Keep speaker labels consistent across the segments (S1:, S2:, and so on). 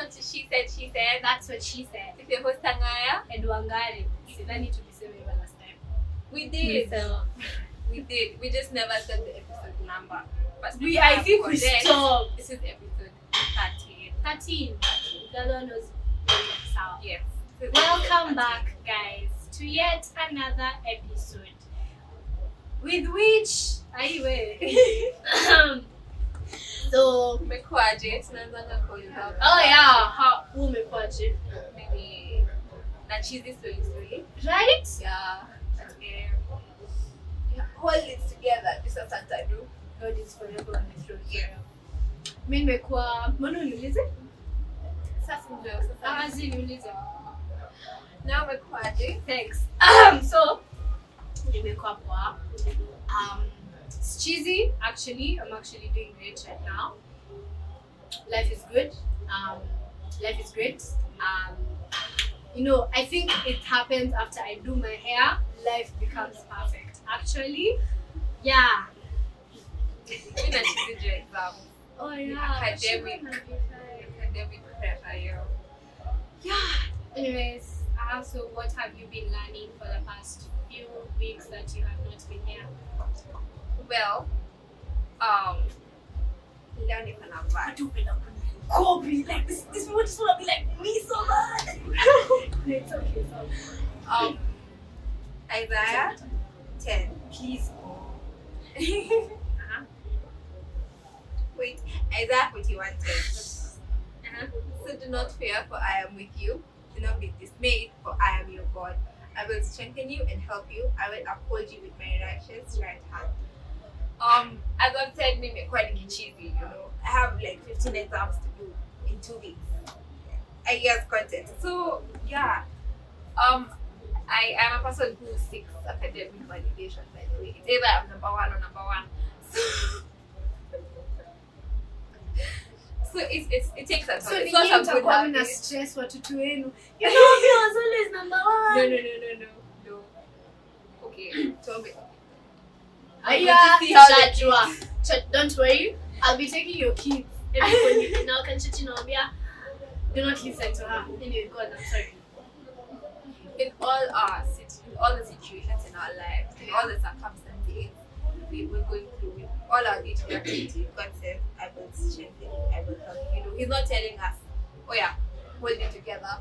S1: what she said.
S2: That's what she said.
S1: If your host Angaya.
S2: Edwangari. Sidhani tulisema hivyo last time.
S1: We did. We did. We just never said the episode number. But
S2: I think we stopped.
S1: This is episode
S2: 13. The other one was sound.
S1: Yes.
S2: Welcome back, guys, to yet another episode. With which so
S1: umekuaje? Tunaanza kuuliza.
S2: Oh yeah, how umekuaje?
S1: Maybe na cheesy story.
S2: Right?
S1: Yeah. Okay. Hold it together. This is what I do.
S2: God is forever on the throne. Yeah. Mimi nimekuwa mbona uniulize?
S1: Sasa ndio
S2: niulize.
S1: Na umekuaje?
S2: Thanks. So nimekuwa poa. It's cheesy actually. I'm actually doing great right now. Life is good. Life is great. You know, I think it happens after I do my hair. Life becomes perfect. Actually, yeah.
S1: When I did your exam.
S2: Oh yeah.
S1: Academic pressure.
S2: Yeah. Anyways, so what have you been learning for the past few weeks that you have not been here?
S1: Well, learning on a bad.
S2: Copy like this one just wanna be like me so bad. It's okay. So
S1: Isaiah 10.
S2: Please.
S1: Wait, Isaiah 41:10. So do not fear, for I am with you. Do not be dismayed, for I am your God. I will strengthen you and help you. I will uphold you with my righteous right hand. As I've said, me quite cheesy, you know. I have like 15 exams to do in 2 weeks. I guess content. So yeah. I am a person who seeks academic validation, by the way. It's either I'm number one or number one. So it takes a time.
S2: So
S1: it's not a good habit.
S2: Stress watoto wenu. You know he was always number one.
S1: No. Okay. Tell me.
S2: Don't worry. I'll be taking your kids. Everybody now can do not listen to her. Anyway, go on, I'm sorry.
S1: In all the situations in our lives, in all the circumstances we're going through, with all our day-to-day activities, God says, I will strengthen you, I will help you. You know, He's not telling us, oh yeah, hold it together.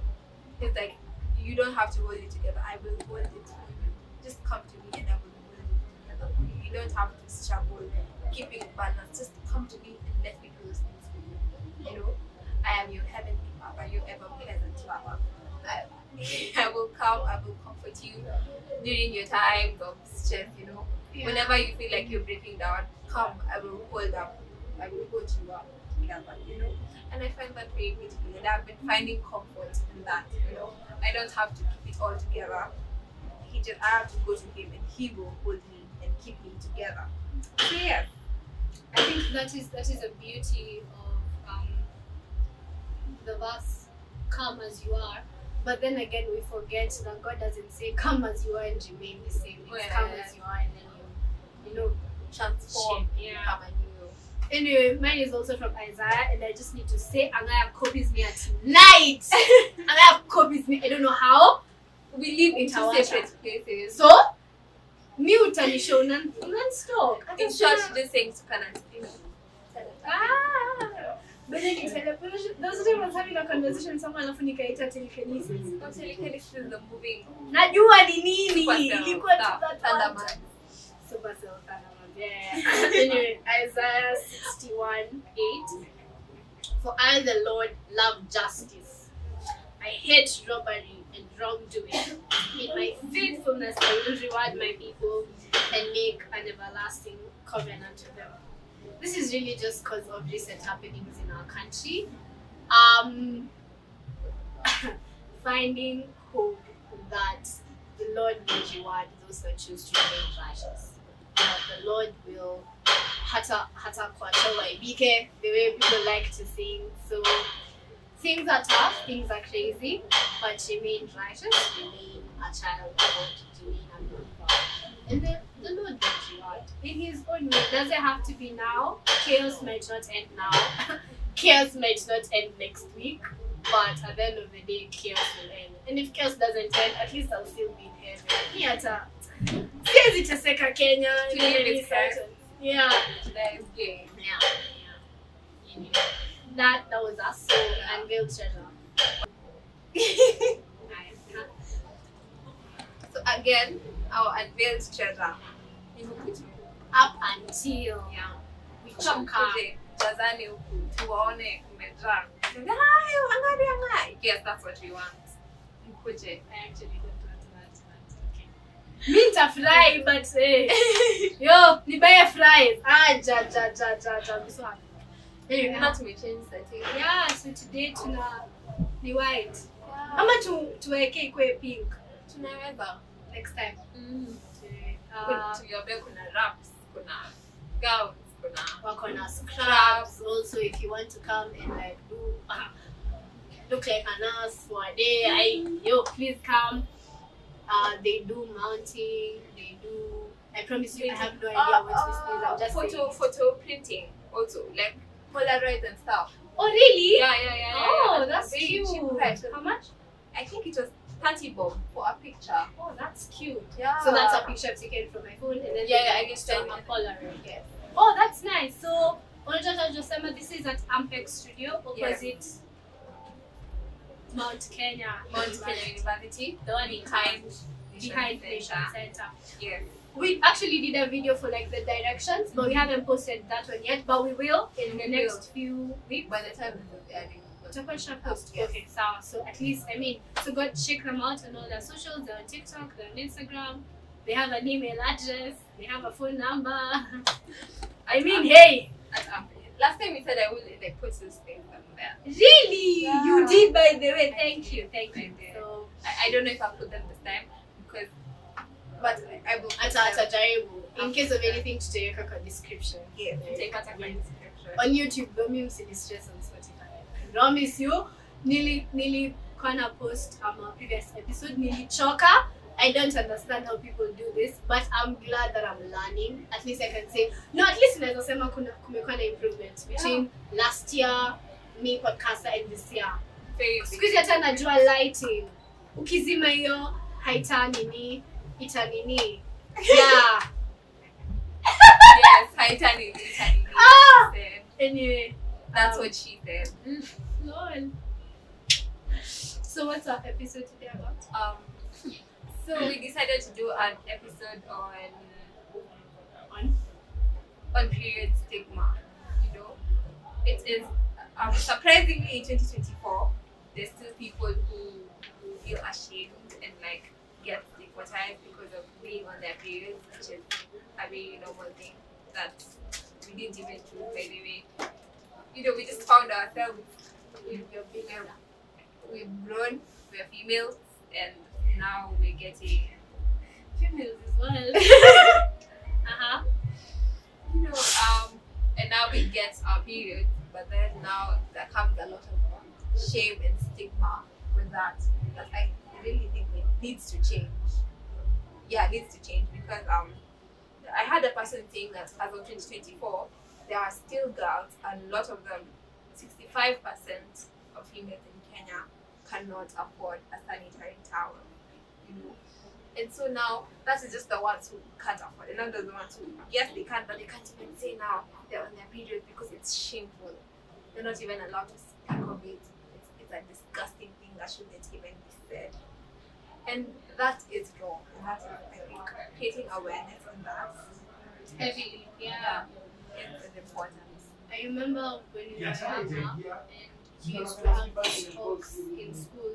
S1: He's like, you don't have to hold it together, I will hold it for you. Just come to me and I will hold it together for you. You don't have to struggle keeping balance. Just come to me and let me do those things for you. You know, I am your heavenly Father, your ever-present Father. I will come, I will comfort you during your times of stress, you know. Yeah. Whenever you feel like you're breaking down, come, I will hold you up together, you know. And I find that very beautiful, and I've been finding comfort in that, you know. I don't have to keep it all together. I have to go to Him and He will hold me and keep me together. So yeah.
S2: I think that is a beauty of the verse, come as you are. But then again, we forget that God doesn't say come as you are and remain the same. It's come as you are and then you know,
S1: transform.
S2: Yeah. Anyway, mine is also from Isaiah, and I just need to say, Angaya copies me at night. Angaya copies me. I don't know how.
S1: We live in two separate places.
S2: So, me utanisho non-stop.
S1: In short, she just saying to
S2: But then it's teleportation. Those days I was having a conversation with someone alafu nikaita telekinesis.
S1: Telekinesis is the moving.
S2: Najua ni nini? Ilikuwa
S1: Thunderman.
S2: Super cell Thunderman. Yeah. Anyway, Isaiah 61:8. For I, the Lord, love justice. I hate robbery and wrongdoing. In my faithfulness, I will reward my people and make an everlasting covenant with them. This is really just because of recent happenings in our country. Finding hope that the Lord will reward those that choose to remain righteous. That the Lord will hata kwacha waibike, the way people like to sing. So things are tough, things are crazy, but remain righteous, remain a child of God, remain a believer. And then the Lord will reward in His own way. Does it have to be now? Chaos might not end now. Chaos might not end next week. but at the end of the day, chaos will end. And if chaos doesn't end, at least I'll still be in heaven. Yeah, it's a second Kenya. Yeah.
S1: Nice game.
S2: Yeah. That was us. So unveiled treasure.
S1: So again, our unveiled treasure.
S2: Up until we choka.
S1: Jazani huku tuwaone kumejaa. Yes, that's what we want. Mkuje.
S2: I actually don't want that. Okay. Minta fry, but yo, nibaye fries. Ja. So happy.
S1: Anyway, not to change setting.
S2: Yeah, so today ni white. Ama tuweke ikwe pink.
S1: Tunaweza
S2: Next time.
S1: Tuliambia kuna wraps, kuna gowns,
S2: kuna scrubs. Also, if you want to come and like look like a nurse for a day, please come. They do mounting. They do. I promise you, I have no idea what this is. I'm just
S1: photo printing also, like Polaroids and stuff.
S2: Oh really?
S1: Yeah.
S2: Oh, that's cute. How much?
S1: I think it was 30 bob for a picture.
S2: Oh, that's cute.
S1: Yeah.
S2: So that's a picture taken from my phone, and then
S1: I guess
S2: on a Polaroid. Yes. Oh, that's nice. So, this is at Ampex Studio, opposite Mount Kenya
S1: University.
S2: The one behind
S1: Mission
S2: Center.
S1: Yeah.
S2: We actually did a video for like the directions, but we haven't posted that one yet. But we will in the next few weeks.
S1: By the time we will be adding.
S2: Post.
S1: Yes.
S2: Okay, so at least so go check them out on all their socials. They're on TikTok, they're on Instagram. They have an email address. They have a phone number. Hey.
S1: Last time we said I would like put those things on there.
S2: Really?
S1: Yeah.
S2: You did, by the way. Thank you.
S1: So I don't know if I'll put them this time because, but I will.
S2: In case of anything, to take a description.
S1: Yeah. Take a description.
S2: On YouTube, don't miss any stress on Spotify. I promise you, Nili gonna post a previous episode. Nilichoka. I don't understand how people do this, but I'm glad that I'm learning. At least I can say, at least naweza sema kumekuwa na improvement between last year, me podcaster, and this year. Siku hizi hata najua lighting. Ukizima hiyo haita ita nini. Yeah.
S1: Yes, haita nini.
S2: Anyway,
S1: that's what she said.
S2: Lol. So what's our episode today about?
S1: So we decided to do an episode on period stigma. It is surprisingly in 2024, there's still people who feel ashamed and like get stigmatized because of being on their periods, which is a very normal thing that we didn't even choose, by the way. We just found ourselves we've grown, we're females, and now we're getting
S2: females as well.
S1: And now we get our periods, but then now there comes a lot of shame and stigma with that I really think it needs to change. Yeah, it needs to change because I had a person saying that as of 2024, there are still girls, a lot of them, 65% of females in Kenya cannot afford a sanitary towel. And so now that is just the ones who can't afford it. And now the ones who, yes, they can, but they can't even say now they're on their period because it's shameful. They're not even allowed to speak of it. It's a disgusting thing that shouldn't even be said. And that is wrong. And that is, I think, creating awareness on that.
S2: Heavily, yeah.
S1: It's important.
S2: I remember when we were younger and we used to have these talks in school.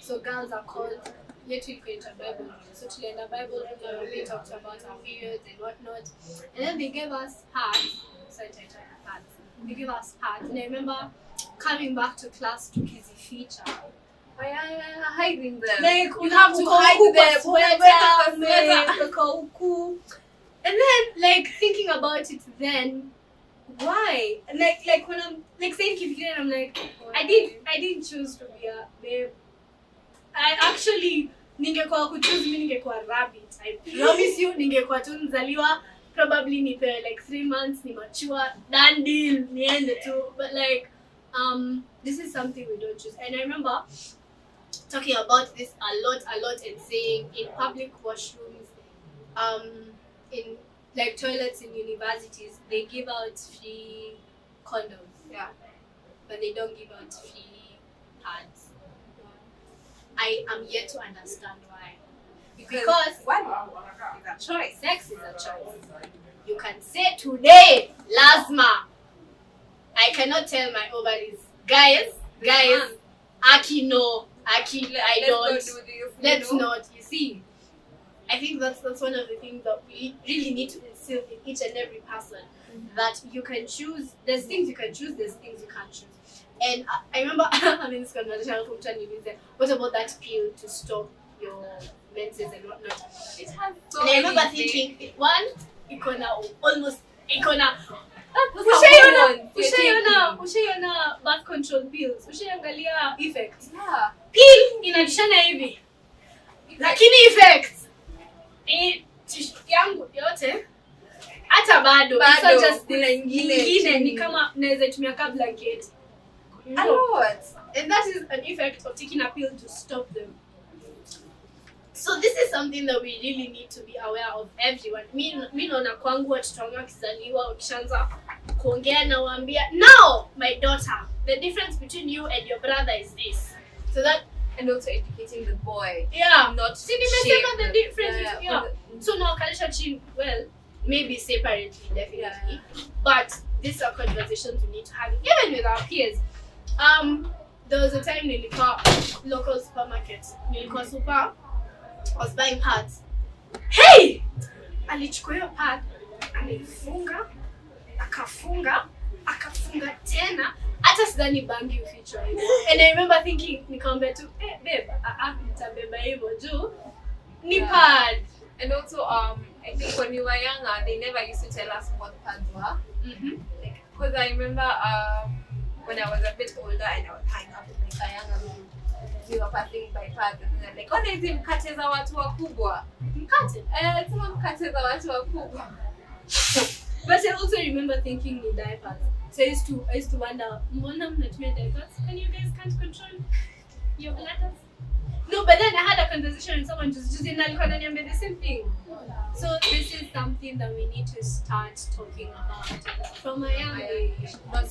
S2: So girls are called to create a Bible room. So to learn a Bible room where we talked about our periods and whatnot. And then they gave us pads. They gave us pads. And I remember coming back to class to Kizzy feature.
S1: Hiding them.
S2: Like, you have to hide them. And then, like, thinking about it then, why? And like when I'm like saying Kifikiri, I'm like, I didn't choose to be a babe. I actually ningekuwa kuchoose mimi ningekuwa rabbit. I promise you ningekuwa tu nzaliwa probably nipe like 3 months ni mature done deal niende tu, but like this is something we don't choose. And I remember talking about this a lot, and saying in public washrooms, in like toilets in universities, they give out free condoms.
S1: Yeah.
S2: But they don't give out free pads. I am yet to understand why. Because
S1: one is a choice.
S2: sex is a choice. You can say today, lasma. I cannot tell my ovaries, guys, Aki no, Aki I don't.
S1: Let's not do this.
S2: Let's not. You see, I think that's one of the things that we really need to instill in each and every person. That you can choose. There's things you can choose. There's things you can't choose. And I remember having this conversation from Tony. What about that pill to stop your menses and whatnot?
S1: It has so
S2: And I remember
S1: many
S2: thinking, one, almost ushaiona birth control pills, ushaiangalia effects.
S1: Yeah.
S2: Pill inabishana hivi, lakini effects yangu yote hata bado it's not just
S1: kuna
S2: ingine ni kama naweza tumia ka blanket
S1: a lot.
S2: and that is an effect of taking a pill to stop them. So this is something that we really need to be aware of, everyone. Mi naona kwangu watoto wangu wakizaliwa wakishaanza kuongea na waambia, now my daughter, the difference between you and your brother is this, so that,
S1: And also educating the boy.
S2: yeah,
S1: Not
S2: see nimesema the difference.
S1: Yeah.
S2: So now kalisha chini, well, maybe separately, definitely,
S1: Yeah.
S2: but these are conversations we need to have even with our peers. There was a time nilikuwa local supermarket, nilikuwa super, I was buying pads. Hey! Alichukua hiyo pad, alifunga, akafunga tena, hata sidhani bangi ufichwa hivyo. And I remember thinking, nikamwambia tu, babe, nitabeba hivyo juu ni pad.
S1: And also, I think when we were younger, they never used to tell us what pads were. Because I remember when I was a bit older and I was hanging out with my younger group, we were passing by pads and they're like, hizi mkate za watu wakubwa.
S2: Mkate?
S1: Sema mkate za watu wakubwa.
S2: But I also remember thinking in diapers. So I used to wonder, mbona mnatumia diapers? Can you guys can't control your bladders? No, but then I had a conversation with someone just in Alkonaniambe, the same thing. So this is something that we need to start talking about from a young age.
S1: Not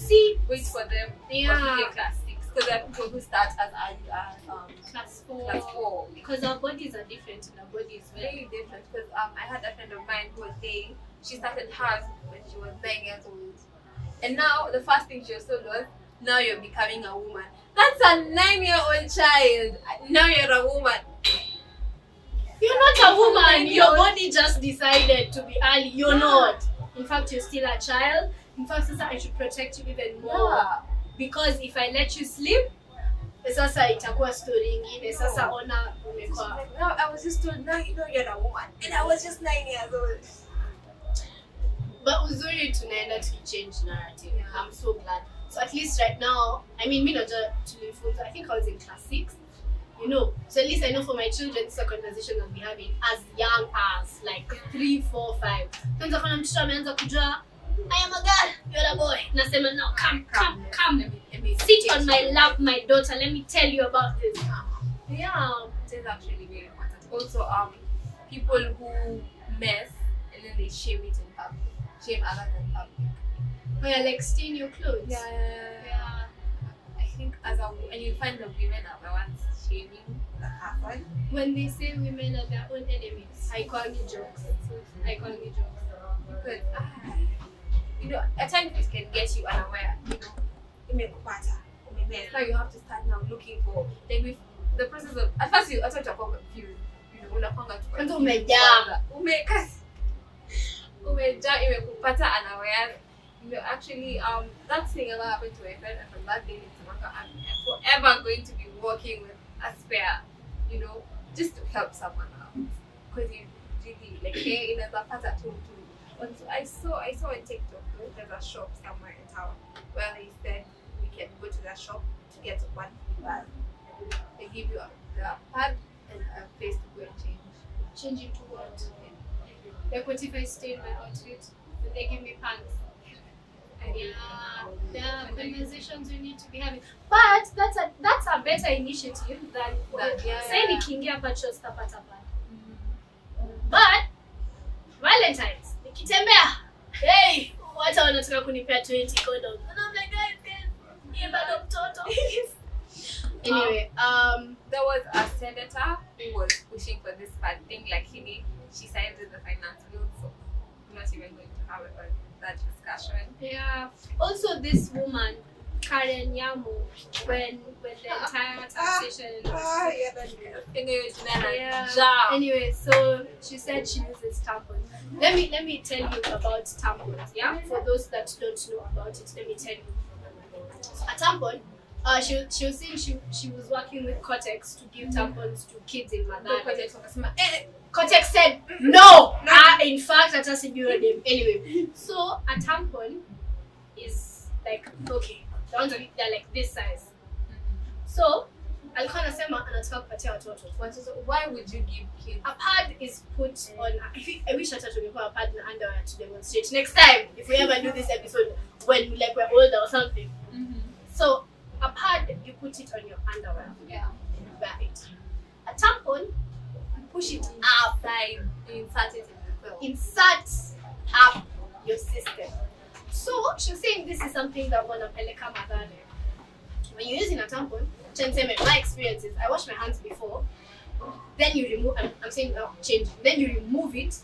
S1: wait for them.
S2: Yeah.
S1: Class 6. Because there are people who start as early as
S2: Class
S1: class 4.
S2: Because our bodies are different and our bodies
S1: Very different. Because I had a friend of mine who was saying she started hers when she was 9 years old. And now the first thing she was told was, now you're becoming a woman. That's a 9-year-old child. Now you're a woman.
S2: You're not a woman. Your body just decided to be early. You're not. In fact, you're still a child. In fact, Sasa, I should protect you even more.
S1: Yeah.
S2: Because if I let you sleep, Sasa itakuwa story ingine. Sasa ona umekuwa.
S1: Now I was just told, now you know you're a woman. And I was just 9 years old.
S2: But uzuri tunaenda tukichange narrative.
S1: Yeah.
S2: I'm so glad. So at least right now, I mean, I think I was in class 6. You know, so at least I know for my children, this is a conversation I'll be having as young as like 3, 4, 5. Kwanza kuna mtoto ameanza kujua, I am a girl, you're a boy. Nasema now, come.
S1: Let me
S2: Sit on my lap, my daughter. Let me tell you about this. Yeah.
S1: It is actually very important. Also, people who mess and then they shame it in public. Shame others in public.
S2: Where like stain your clothes.
S1: Yeah. I think and you find the women are the ones shaming the husband.
S2: When they say women are their own enemies, I call me jokes.
S1: Because at times it can get you unaware. Now you have to start now looking for with the process of at first you start to become confused. Unapanga tu.
S2: Kwanza umejaa.
S1: Umejaa imekupata unaware. Actually, that thing ever happened to my friend, and from that day, I'm forever going to be working with a spare, just to help someone out. Because you really like, hey, in a zapata too. I saw on TikTok, there's a shop somewhere in town where they said we can go to that shop to get one free pad. They give you the pad and a place to go and change.
S2: Change into what? Like what if I stay in my outfit? Will they give me pants?
S1: I
S2: There are conversations we need to be having, but that's a better initiative than saying nikiingia pacho stapata pale. But Valentine's nikitembea, hey, watu wanataka kunipea 20 condom, and I'm like, guys, ni bado mtoto. Anyway,
S1: there was a senator who was pushing for this bad thing, like she signed with the finance bill, so I'm not even going to have that discussion.
S2: Yeah. Also, this woman, Karen Yamu, when the entire taxation. Anyway, so she said she uses tampons. Let me tell you about tampons. Yeah. For those that don't know about it, let me tell you. A tampon. She was saying she was working with Cortex to give tampons to kids in Madrid. Cortex said no. In fact, hata sijui name. Anyway, so a tampon is like, okay, they're like this size. So alikuwa anasema anataka kupatia watoto.
S1: Why would you give kids?
S2: A pad is put on. I wish hata tungekuwa a pad na underwear to demonstrate next time if we ever do this episode when we're older or something. So a pad, you put it on your underwear.
S1: Yeah.
S2: You wear it. A tampon, you push it up.
S1: Like, you insert it in the cell.
S2: Insert up your system. So she was saying this is something that wanapeleka madhara. When you're using a tampon, my experience is I wash my hands before, then you remove. I'm saying now changing. Then you remove it,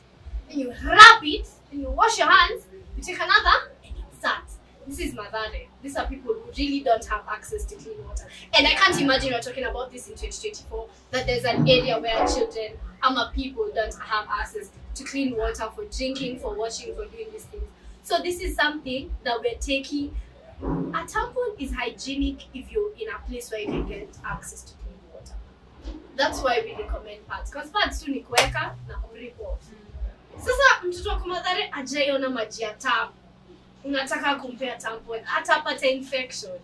S2: then you wrap it, then you wash your hands. You take another and insert. This is madhare. These are people who really don't have access to clean water. And I can't imagine we're talking about this in 2024, that there's an area where children, people don't have access to clean water for drinking, for washing, for doing these things. So this is something that we're taking. A tampon is hygienic if you're in a place where you can get access to clean water. That's why we recommend pads. Because pads tu ni kuweka na kuripo. Sasa mtoto wako madhare ajaiona maji ya tap. Unataka kumpea tampon, atapata infection.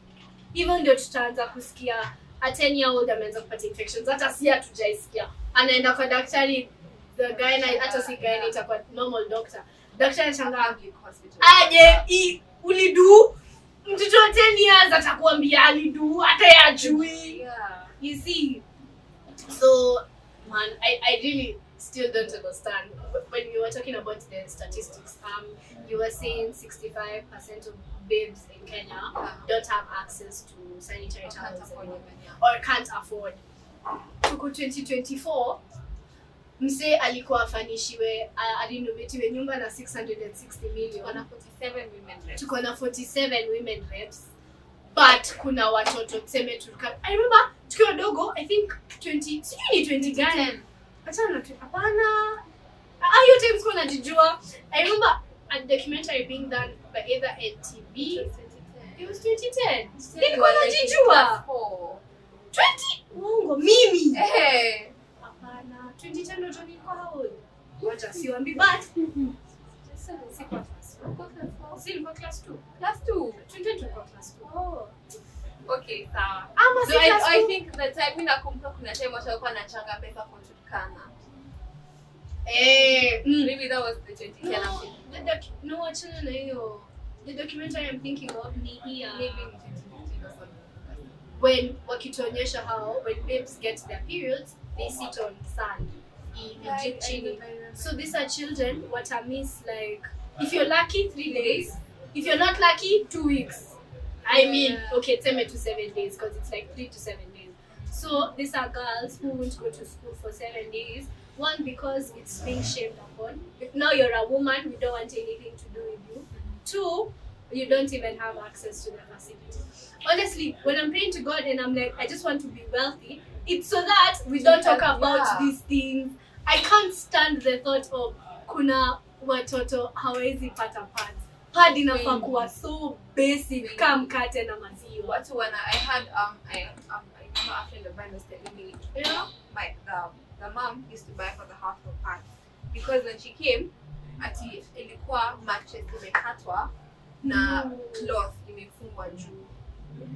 S2: Hivyo ndio tutaanza kusikia a 10-year-old ameanza kupata infections. Hata si hatujaisikia. Anaenda kwa daktari, the guy hata si guy itakuwa normal doctor. Daktari anashangaa aje ulidu mtoto wa 10 years atakwambia alidu hata yajui.
S1: Yeah.
S2: You see. So man, I really still don't understand. When we were talking about the statistics, you were saying 65% of babes in Kenya don't have access to sanitary towels or can't afford. Tuko 2024, mse alikuwa afanishiwe alinovatiwe nyumba na 660 million.
S1: Kuna 47 women reps.
S2: Tuko na 47 women reps. But kuna watoto tuseme tulika. I remember tukiwa dogo, I think 20 gani? Achana tu hapana. Hiyo times kuna jijua. I remember a documentary being done by either NTV. It was 2010. Nilikuwa najijua. 20 Mungu mimi. Hapana. 2010 ndo nilikuwa how old? Wacha siwaambi but sikuwa class 4. Silikuwa class 2.
S1: Class 2.
S2: 2010 tulikuwa class 2. Oh.
S1: Okay, sawa.
S2: So
S1: I think the time mimi nakumbuka kuna time watu walikuwa wanachanga pesa kwa Turkana. Maybe that was the 2010.
S2: No, achana na hiyo. The documentary I'm thinking of ni here.
S1: Maybe 2015 or something.
S2: When wakituonyesha how when babes get their periods, they sit on sand. So these are children what are miss like if you're lucky 3 days, if you're not lucky 2 weeks. I mean, okay, tell me to 7 days because it's like 3 to 7 days. So these are girls who won't go to school for 7 days. One, because it's being shamed upon. Now you're a woman, we don't want anything to do with you. 2, you don't even have access to the facility. Honestly, when I'm praying to God and I'm like, I just want to be wealthy, it's so that we don't talk about these things. I can't stand the thought of kuna watoto hawezi pata pads. Pad inafaa kuwa so basic kama mkate na maziwa.
S1: Watu wana I remember after the Bible was telling me, you know, the mom used to buy for the house of pads because when she came ati ilikuwa mattress imekatwa na cloth imefungwa juu.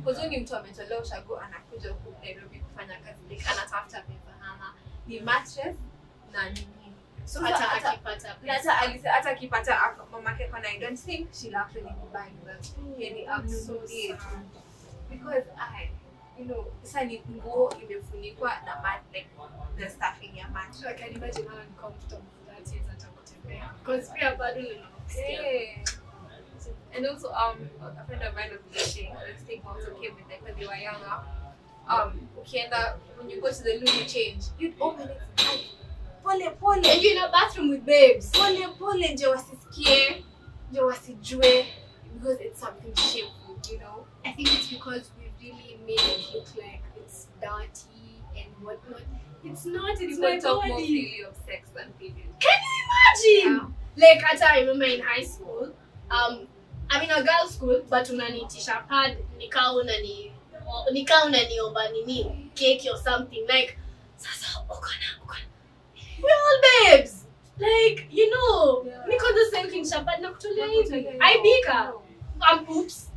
S1: Kwa ni mtu ametolewa ushago anakuja huku Nairobi kufanya kazi like anatafuta pesa hana ni mattress na nini
S2: So
S1: Sasa
S2: hata
S1: hata akipata mamake kona, I don't think she'll actually be buying them. Yani absolutely. Because sasa ni nguo imefunikwa na mat, like the stuffing ya mat.
S2: I can imagine how uncomfortable that is hata kutembea. Because pia bado
S1: Yeah. And also a friend of mine was saying the stigma also came with like when they were younger. When you go to the loo, you change. You'd open it. Pole.
S2: And you're in a bathroom with babes.
S1: Pole nje wasisikie, nje wasijue, because it's something shameful,
S2: I think it's because we really made it look like it's dirty and whatnot. It's not. It's my
S1: talk
S2: body.
S1: more freely of sex than period.
S2: Can you imagine? Like I remember in high school, I'm in a girls' school, but unanitisha pad, nika unaniomba nini, cake or something, like sasa ukona. We're all babes. Like, niko the same thing shapad na kutolea hivi. Aibika. Oops.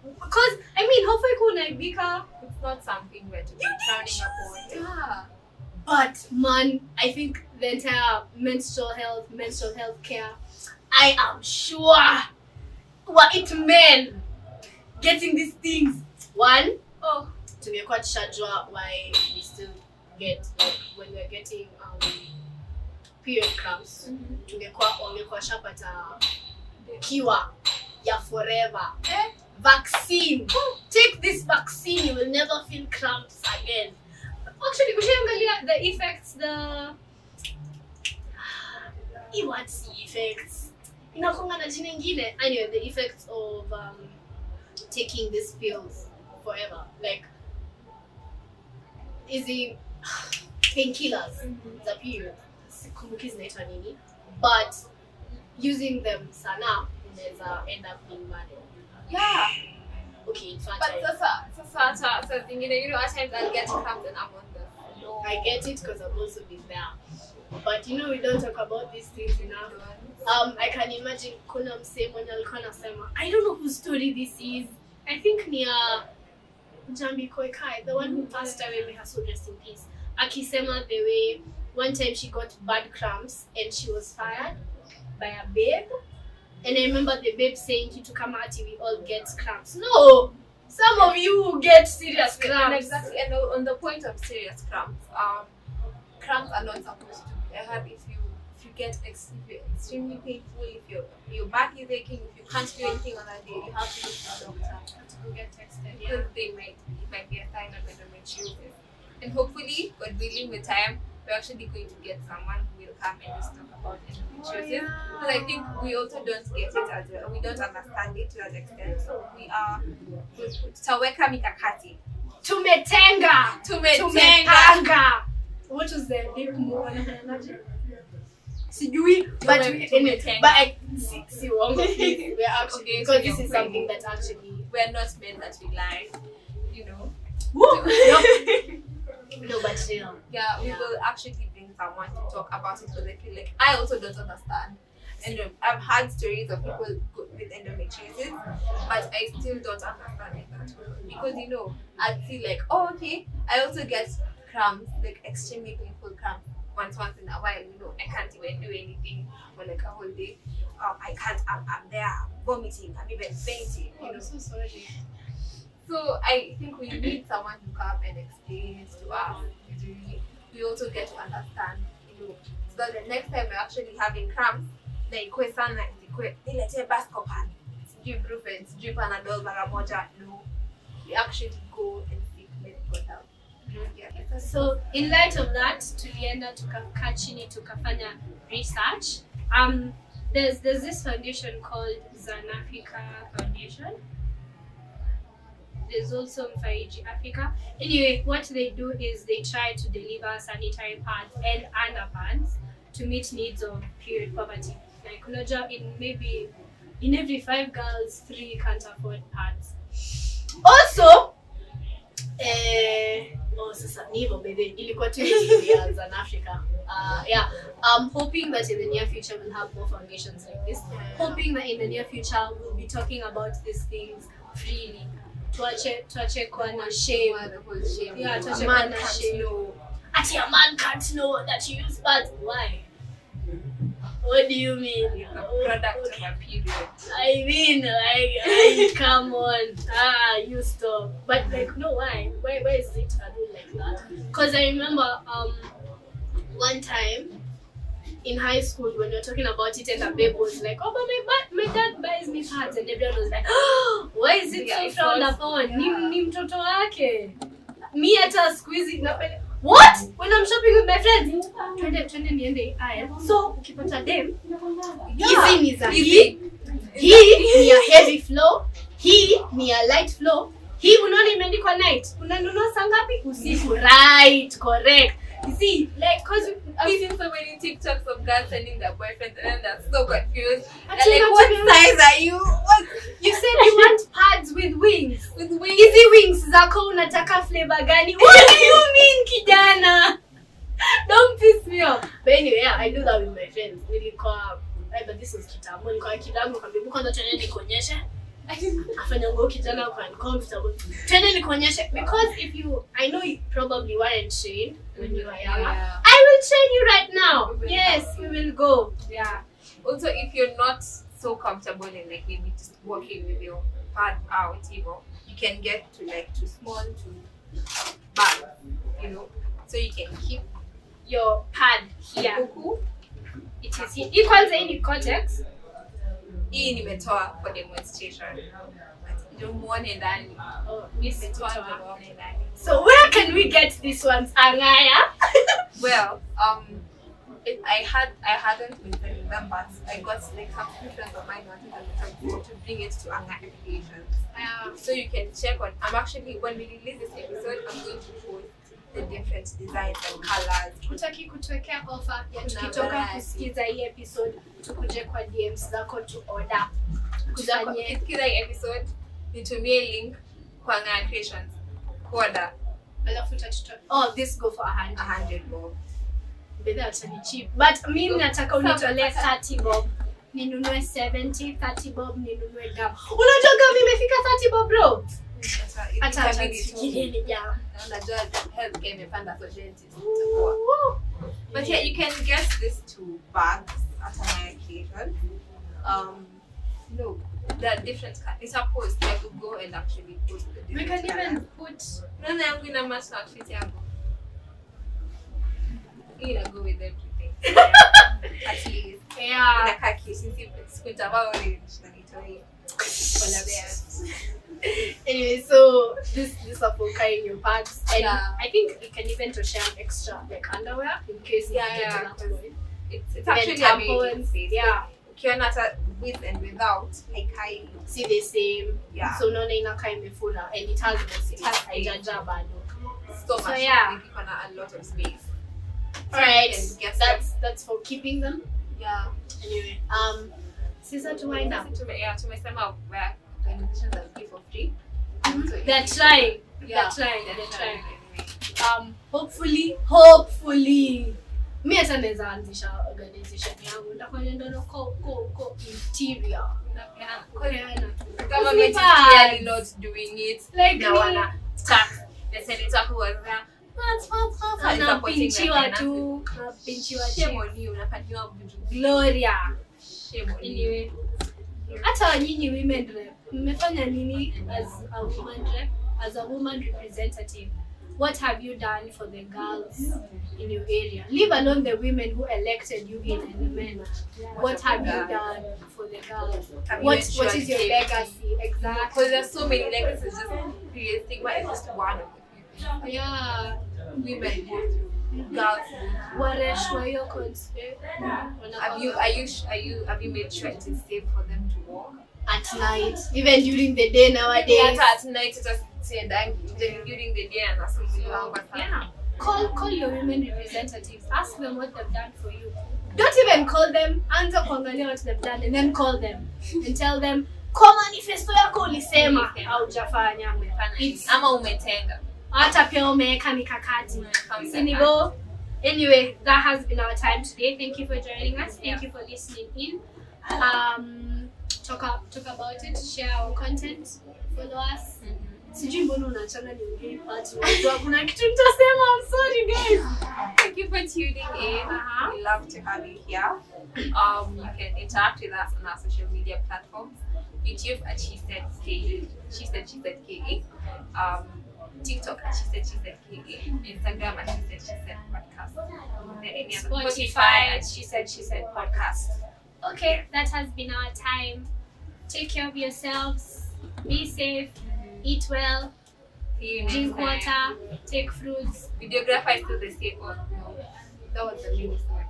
S2: Because hopefully kuna aibika.
S1: It's not something we're to be frowning upon. Yeah.
S2: But man, I think the entire menstrual health care, I am sure it men getting these things. One, tumekuwa tushajua why we still get, like, when we're getting period cramps, wangekuwa shapata kiwa ya forever. Vaccine. Take this vaccine, you will never feel cramps again. Actually, ushaangalia the effects, what's the effects? Inakonga na jina ingine. Anyway, the effects of taking these pills forever. Like, easy painkillers, the period. Sikumbuki zinaitwa nini. But using them sana, unaweza end up being bad.
S1: Yeah.
S2: Okay, in fact.
S1: But sasa zingine, at times I'll get cramps and I'm on the floor.
S2: I get it because I've also been there. But we don't talk about these things enough. I can imagine kuna msee mwenye alikuwa anasema, I don't know whose story this is. I think ni Jambi Koikai, the one who passed away, may her soul rest in peace. Akisema the way one time she got bad cramps and she was fired by a babe. And I remember the babe saying to Kamati, we all get cramps. No! Some of you get serious cramps.
S1: And exactly, and on the point of serious cramps, cramps are not supposed to be. I heard if you get extremely painful, if your back is aching, if you can't do anything on that day, you have to go to the doctor
S2: to get tested.
S1: Because it might be a sign of endometriosis. And hopefully, God willing, with time, we're actually going to get someone who will come and just talk about endometriosis. Because I think we also don't get it as well. We don't understand it to that extent. So we are tutaweka mikakati.
S2: Tumetenga. What was the big move? Sijui, but see wrong. We're actually, because this is something that actually
S1: we're not men that we lie,
S2: No, but still.
S1: Yeah, we will actually bring someone to talk about it because I feel like I also don't understand. And I've had stories of people with endometriosis, but I still don't understand it that well. Because I'd feel like, oh okay, I also get cramps, like extremely painful cramps once in a while. I can't even do anything for like a whole day. I can't. I'm there vomiting. I'm even fainting.
S2: I'm so sorry.
S1: So I think we need someone to come and explain it to us. We also get to understand, so that the next time we're actually having cramps, ikue sana, nilete Buscopan, sijui Brufen, sijui Panadol mara moja. No, we actually go and seek medical help.
S2: So in light of that, tulienda tukakaa chini tukafanya research. There's this foundation called Zanafrica Foundation. There's also Mfariji Africa. Anyway, what they do is they try to deliver sanitary pads and underpants to meet needs of period poverty. Like in every 5 girls, 3 can't afford pads. Also, sasa nivo baby, ilikuwa tu history ya Zanafrica. I'm hoping that in the near future we'll have more foundations like this. Hoping that in the near future we'll be talking about these things freely. Tuache kwa na shame. Yeah, tuache kwa na shame. Ati a man can't know that you use pads. Why? What do you mean?
S1: It's a product of a period.
S2: I mean, come on. You stop. But like, no, why? Why is it I do like that? Because I remember one time in high school when we were talking about it and the babe was like, oh, but my dad buys me pads, and everyone was like, oh, why is it so frowned upon? Ni mtoto wake. Me hata squeeze napenda. What? When I'm shopping with my friends, twende niende aisle. So ukipata dem, hizi ni za hii ni a heavy flow, hii ni a light flow. Hii unaona imeandikwa night. Unanunua saa ngapi? Usiku. Right, correct. You see, like, cause
S1: I've seen so many TikToks of girls sending their boyfriends and then they're so confused.
S2: Actually,
S1: They're like, what size are you? What?
S2: You said you want pads with wings.
S1: With wings?
S2: Easy wings zako unataka flavor gani? What do you mean, kijana? Don't piss me off. But anyway, yeah, I do that with my friends. Nilikuwa, but this was kitambo. Nilikuwa kidogo kambibu kwanza twende nikuonyeshe. Afanya nguo kijana kwa uncomfortable. Twende nikuonyeshe because if you, I know you probably weren't trained when you were younger.
S1: Yeah.
S2: I will train you right now. Yes, we will go.
S1: Yeah. Also, if you're not so comfortable in like maybe just walking with your pad out, you know, you can get to like too small to bag, you know, so you can keep
S2: Your pad here.
S1: huku.
S2: It is here. Equals any context.
S1: Hii nimetoa for demonstration. Ndio muone ndani.
S2: Oh, miss
S1: Nimetoa ndio
S2: Toa.
S1: muone ndani.
S2: So where can we get this ones, Angaya?
S1: Well, I hadn't been selling them, but I got like subscriptions of mine wanting to bring it to Anga applications. So you can check on. I'm actually, when we release this episode, I'm going to post the different designs and colors.
S2: Utaki kutuwekea offer ya
S1: Kuna
S2: tukitoka
S1: variety.
S2: kusikiza hii episode tukuje kwa DMs zako to order. Kufanye
S1: Ukisikiza hii episode, nitumie link kwa Anga Creations. Order
S2: alafu utatutoa. Oh, this go for 100.
S1: 100 bob.
S2: Bedha utani cheap. But mimi nataka unitolee 30 bob. Ninunue 70, 30 bob ninunue gum. Unajua gum imefika 30 bob bro? Hata tufikirie ni jam.
S1: Unajua healthcare imepanda so dentist itakuwa. But yeah, you can get this two bags at an occasion. No, there are different kinds. It's a post. I could go and actually post the
S2: We
S1: different
S2: can even
S1: colors.
S2: put
S1: No, I'm gonna match that fit yangu. I'm gonna go with everything. At least.
S2: yeah.
S1: Inakaa cute. Since sikutavaa orange na nitoe. Polar bears.
S2: Anyway, so this are for carrying your bags, and
S1: Yeah.
S2: I think you can even to share extra like underwear in case you get to that point.
S1: It's
S2: And
S1: actually a big
S2: tampons,
S1: space.
S2: yeah.
S1: Ukiona hata with and without, haikai.
S2: See the same.
S1: Yeah.
S2: So unaona inakaa imefura and it has no space.
S1: It has space.
S2: Haijaja bado.
S1: So much.
S2: yeah.
S1: Like iko na a lot of space. So
S2: Alright,
S1: you can get
S2: that's for keeping them.
S1: yeah.
S2: Anyway, Sisa to wind up.
S1: Tumesema where organizations are free for free. So
S2: They're
S1: if-
S2: trying.
S1: Yeah,
S2: They're trying.
S1: Anyway.
S2: Hopefully. Mi hata naweza anzisha organization yangu. Nitakuwa nenda na ko interior. Unapeana tu.
S1: Government is
S2: Slippers.
S1: clearly not doing it.
S2: Like
S1: Na
S2: me.
S1: wana tax the senator who was there.
S2: Anapinchiwa tu. Anapinchiwa
S1: Shame
S2: tu.
S1: on you, unapatiwa buju.
S2: Gloria.
S1: Shame on you.
S2: Anyway. Hata nyinyi women rep. Mmefanya nini as a woman rep? As a woman representative? What have you done for the girls in your area? Leave alone the women who elected you in and the men. What have you done for the girls?
S1: Have you
S2: What
S1: ensured
S2: is your
S1: safety?
S2: legacy? Exactly.
S1: Because there's so many legacies. Just create Stigma is just one of the
S2: Yeah.
S1: women go through. Girls go through.
S2: Wareshwa hiyo concept.
S1: Have you made sure it is safe for them to walk?
S2: At night, even during the day nowadays.
S1: Hata at night just during the day and asumbuliwa
S2: Yeah. Call your women representatives. Ask them what they've done for you. Don't even call them. Anza kuangalia what they've done and then call them and tell them, kwa manifesto yako ulisema haujafanya. It's
S1: ama umetenga.
S2: hata pia umeweka mikakati. Sinigo. Anyway, that has been our time today. Thank you for joining us. Thank you for listening in. Talk about it. Share our content. Follow us. Sijui mbona unachana niongee part. Unajua kuna kitu nitasema. I'm sorry guys.
S1: Thank you for tuning in. We love to have you here. You can interact with us on our social media platforms. YouTube at She Said KE. She Said KE. TikTok at She Said KE. Instagram at She Said Podcast. Then any other
S2: Spotify at She Said Podcast. Okay, that has been our time. Take care of yourselves. Be safe. Eat well.
S1: See you next
S2: Drink
S1: time.
S2: water. Take fruits.
S1: Videographer is still the same. Oh, no. That was the latest one.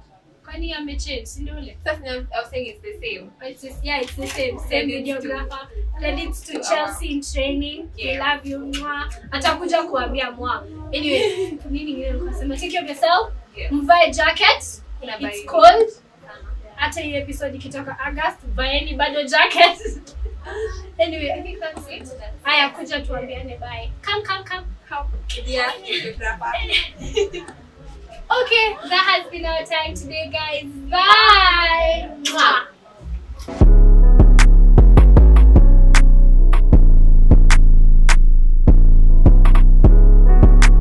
S2: Kwani amechange, si ndio ule?
S1: First name, I was saying it's the same.
S2: It's the same. Same
S1: Credits to-
S2: videographer. Credits to Chelsea in training. We
S1: Yeah.
S2: love you. Mwa. Atakuja kuambia mwa. Anyway, nini ngine nilikuwa nasema? Take care of yourself.
S1: Yeah.
S2: Mvae jacket.
S1: Kuna
S2: It's
S1: baridi.
S2: cold. Hata hii episode ikitoka August, vaeni bado jacket. Anyway, I think that's it. Haya, kuja tuambiane bye. Come.
S1: Yeah, videographer.
S2: Okay, that has been our time today, guys. Bye.